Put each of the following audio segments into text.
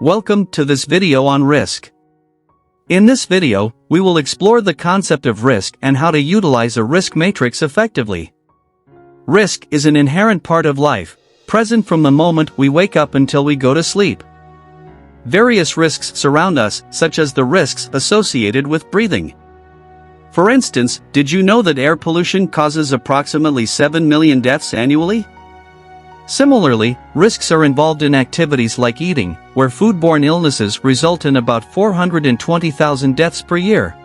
Welcome to this video on risk. In this video, we will explore the concept of risk and how to utilize a risk matrix effectively. Risk is an inherent part of life, present from the moment we wake up until we go to sleep. Various risks surround us, such as the risks associated with breathing. For instance, did you know that air pollution causes approximately 7 million deaths annually? Similarly, risks are involved in activities like eating, where foodborne illnesses result in about 420,000 deaths per year.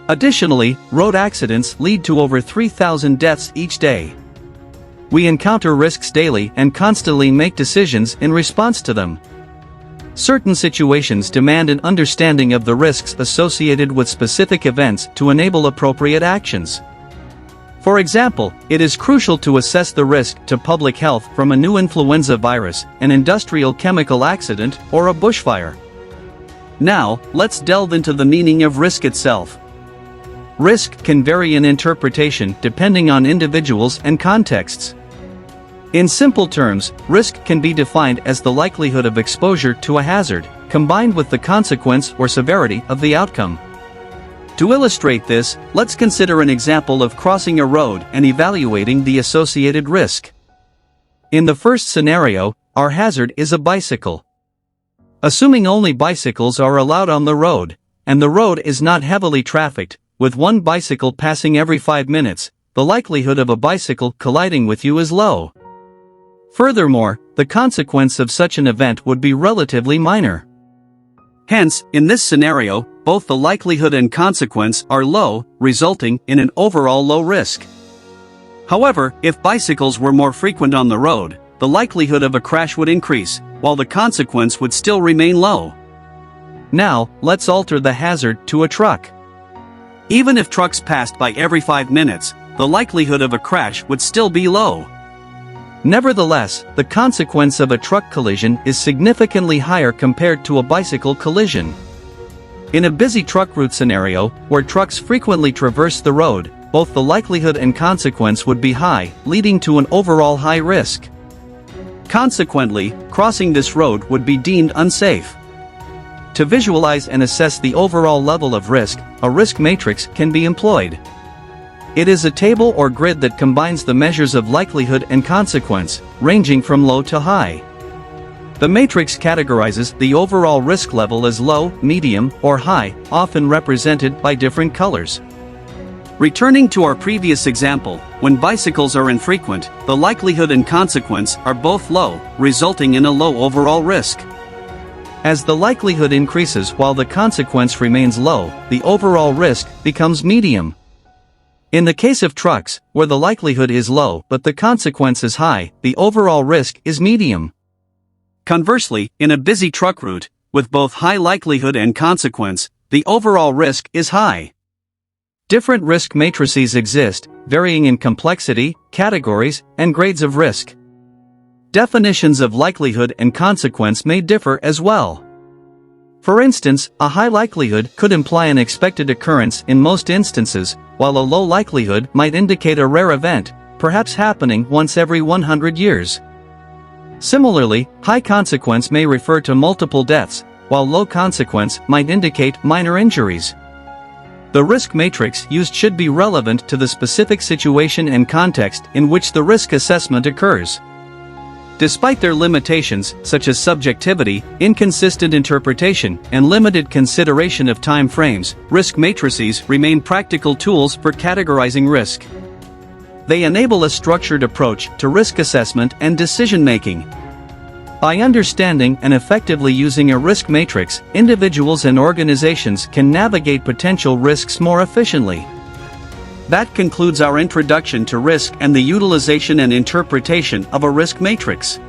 Additionally, road accidents lead to over 3,000 deaths each day. We encounter risks daily and constantly make decisions in response to them. Certain situations demand an understanding of the risks associated with specific events to enable appropriate actions. For example, it is crucial to assess the risk to public health from a new influenza virus, an industrial chemical accident, or a bushfire. Now, let's delve into the meaning of risk itself. Risk can vary in interpretation depending on individuals and contexts. In simple terms, risk can be defined as the likelihood of exposure to a hazard, combined with the consequence or severity of the outcome. To illustrate this, let's consider an example of crossing a road and evaluating the associated risk. In the first scenario, our hazard is a bicycle. Assuming only bicycles are allowed on the road, and the road is not heavily trafficked, with one bicycle passing every 5 minutes, the likelihood of a bicycle colliding with you is low. Furthermore, the consequence of such an event would be relatively minor. Hence, in this scenario, both the likelihood and consequence are low, resulting in an overall low risk. However, if bicycles were more frequent on the road, the likelihood of a crash would increase, while the consequence would still remain low. Now, let's alter the hazard to a truck. Even if trucks passed by every 5 minutes, the likelihood of a crash would still be low. Nevertheless, the consequence of a truck collision is significantly higher compared to a bicycle collision. In a busy truck route scenario, where trucks frequently traverse the road, both the likelihood and consequence would be high, leading to an overall high risk. Consequently, crossing this road would be deemed unsafe. To visualize and assess the overall level of risk, a risk matrix can be employed. It is a table or grid that combines the measures of likelihood and consequence, ranging from low to high. The matrix categorizes the overall risk level as low, medium, or high, often represented by different colors. Returning to our previous example, when bicycles are infrequent, the likelihood and consequence are both low, resulting in a low overall risk. As the likelihood increases while the consequence remains low, the overall risk becomes medium. In the case of trucks, where the likelihood is low but the consequence is high, the overall risk is medium. Conversely, in a busy truck route, with both high likelihood and consequence, the overall risk is high. Different risk matrices exist, varying in complexity, categories, and grades of risk. Definitions of likelihood and consequence may differ as well. For instance, a high likelihood could imply an expected occurrence in most instances, while a low likelihood might indicate a rare event, perhaps happening once every 100 years. Similarly, high consequence may refer to multiple deaths, while low consequence might indicate minor injuries. The risk matrix used should be relevant to the specific situation and context in which the risk assessment occurs. Despite their limitations, such as subjectivity, inconsistent interpretation, and limited consideration of time frames, risk matrices remain practical tools for categorizing risk. They enable a structured approach to risk assessment and decision-making. By understanding and effectively using a risk matrix, individuals and organizations can navigate potential risks more efficiently. That concludes our introduction to risk and the utilization and interpretation of a risk matrix.